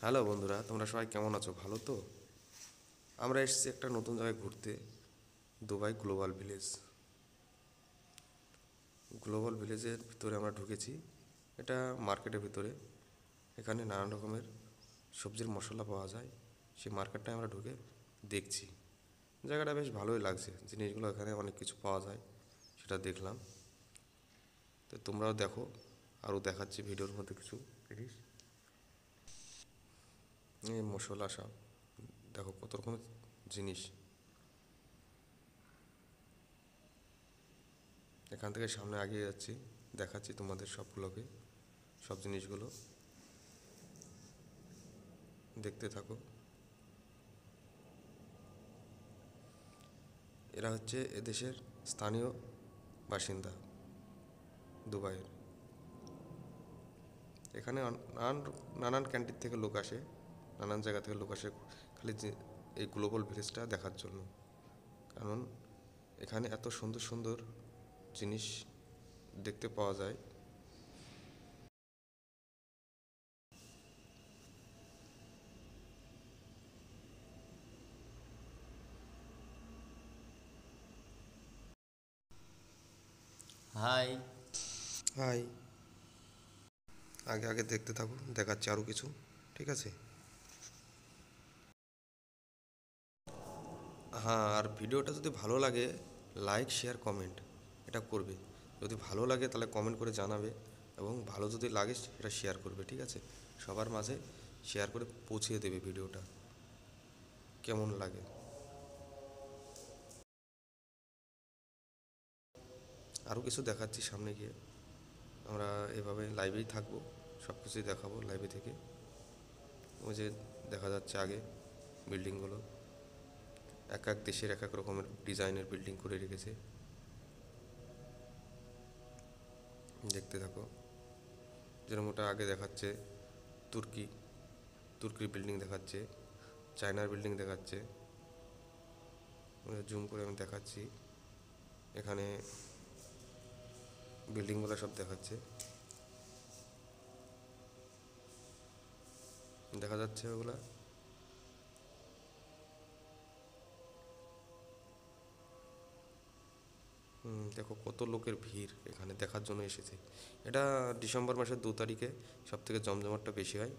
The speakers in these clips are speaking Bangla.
হ্যালো বন্ধুরা, তোমরা সবাই কেমন আছো? ভালো তো? আমরা এসেছি একটা নতুন জায়গায় ঘুরতে, দুবাই গ্লোবাল ভিলেজ। গ্লোবাল ভিলেজের ভিতরে আমরা ঢুকেছি। এটা মার্কেটের ভিতরে। এখানে নানান রকমের সবজির মশলা পাওয়া যায়। সেই মার্কেটটায় আমরা ঢুকে দেখছি। জায়গাটা বেশ ভালোই লাগছে, জিনিসগুলো এখানে অনেক কিছু পাওয়া যায়, সেটা দেখলাম। তো তোমরাও দেখো, আরও দেখাচ্ছি ভিডিওর মধ্যে কিছু জিনিস। এই মশলা সব দেখো, কত রকমের জিনিস। এখান থেকে সামনে এগিয়ে যাচ্ছি, দেখাচ্ছি তোমাদের সবগুলোকে, সব জিনিসগুলো দেখতে থাকো। এরা হচ্ছে এদেশের স্থানীয় বাসিন্দা, দুবাইয়ের। এখানে নানান নানান ক্যান্টিন থেকে লোক আসে, নানান জায়গা থেকে লোক আসে খালি এই গ্লোবাল ভিলেজটা দেখার জন্য। কারণ এখানে এত সুন্দর সুন্দর জিনিস দেখতে পাওয়া যায়। হাই। হাই। আগে আগে দেখতে থাকো, দেখাচ্ছি আরও কিছু। ঠিক আছে? হ্যাঁ, আর ভিডিওটা যদি ভালো লাগে, লাইক শেয়ার কমেন্ট এটা করবে। যদি ভালো লাগে তাহলে কমেন্ট করে জানাবে, এবং ভালো যদি লাগে সেটা শেয়ার করবে। ঠিক আছে? সবার মাঝে শেয়ার করে পৌঁছিয়ে দেবে ভিডিওটা, কেমন লাগে। আরও কিছু দেখাচ্ছি সামনে গিয়ে। আমরা এভাবে লাইভেই থাকবো, সব কিছুই দেখাবো লাইভে থেকে। ওই যে দেখা যাচ্ছে আগে বিল্ডিংগুলো, এক এক দেশের এক এক রকমের ডিজাইনের বিল্ডিং করে রেখেছে। দেখতে থাকো। যেরকম ওটা আগে দেখাচ্ছে তুর্কি, তুর্কির বিল্ডিং দেখাচ্ছে, চায়নার বিল্ডিং দেখাচ্ছে। জুম করে আমি দেখাচ্ছি, এখানে বিল্ডিংগুলো সব দেখাচ্ছে, দেখা যাচ্ছে ওগুলা। দেখো কত লোকের ভিড় এখানে দেখার জন্য এসেছে। এটা ডিসেম্বর মাসের 2 তারিখে সব থেকে জমজমাটটা বেশি হয়।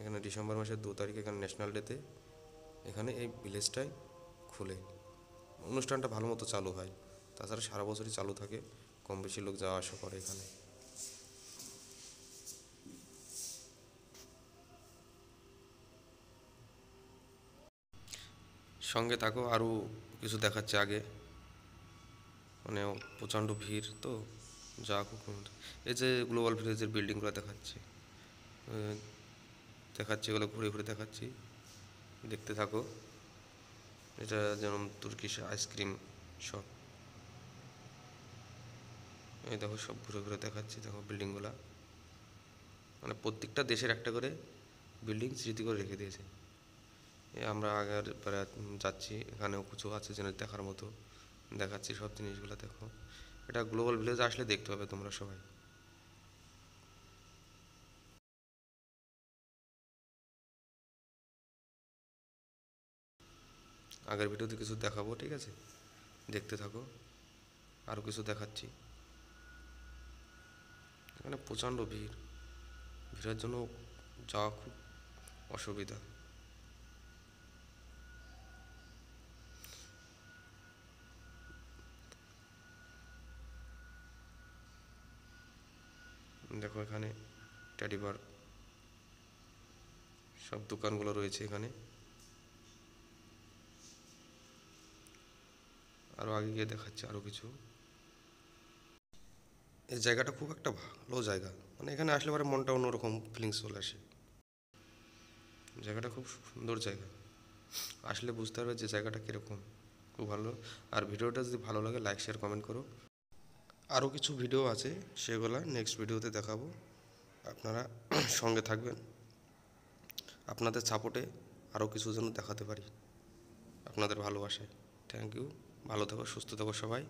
এখানে ডিসেম্বর মাসের 2 তারিখে এখানে ন্যাশনাল ডেতে এখানে এই ভিলেজটাই খুলে অনুষ্ঠানটা ভালো মতো চালু হয়। তাছাড়া সারা বছরই চালু থাকে, কম বেশি লোক যাওয়া আসা করে এখানে। সঙ্গে থাকো, আরও কিছু দেখাচ্ছে আগে। মানে প্রচণ্ড ভিড় তো, যা খুব। এই যে গ্লোবাল ভিলেজের বিল্ডিংগুলো দেখাচ্ছে, দেখাচ্ছি এগুলো ঘুরে ঘুরে দেখাচ্ছি, দেখতে থাকো। এটা যেমন তুর্কিশ আইসক্রিম শপ। এই দেখো সব ঘুরে ঘুরে দেখাচ্ছি, দেখো বিল্ডিংগুলো। মানে প্রত্যেকটা দেশের একটা করে বিল্ডিং স্মৃতি করে রেখে দিয়েছে। আমরা আগের পরে যাচ্ছি, এখানেও কিছু আছে যেন দেখার মতো, দেখাচ্ছি সব জিনিসগুলো দেখো। এটা গ্লোবাল ভিলেজ আসলে দেখতে হবে তোমরা সবাই। আগের ভিডিওতে কিছু দেখাবো, ঠিক আছে? দেখতে থাকো, আরও কিছু দেখাচ্ছি। এখানে প্রচণ্ড ভিড়, ভিড়ের জন্য যাওয়া খুব অসুবিধা। দেখো এখানে টেডিবার সব দোকানগুলো রয়েছে এখানে। আরও আগে গিয়ে দেখাচ্ছে আরও কিছু। এই জায়গাটা খুব একটা ভালো জায়গা, মানে এখানে আসলে পরে মনটা অন্যরকম ফিলিংস চলে আসে। জায়গাটা খুব সুন্দর জায়গা, আসলে বুঝতে পারবে যে জায়গাটা কীরকম, খুব ভালো। আর ভিডিওটা যদি ভালো লাগে লাইক শেয়ার কমেন্ট করো। আরও কিছু ভিডিও আছে, সেগুলো নেক্সট ভিডিওতে দেখাবো। আপনারা সঙ্গে থাকবেন, আপনাদের সাপোর্টে আরও কিছু যেন দেখাতে পারি, আপনাদের ভালোবাসায়। Thank you. ভালো থাকো, সুস্থ থাকো সবাই।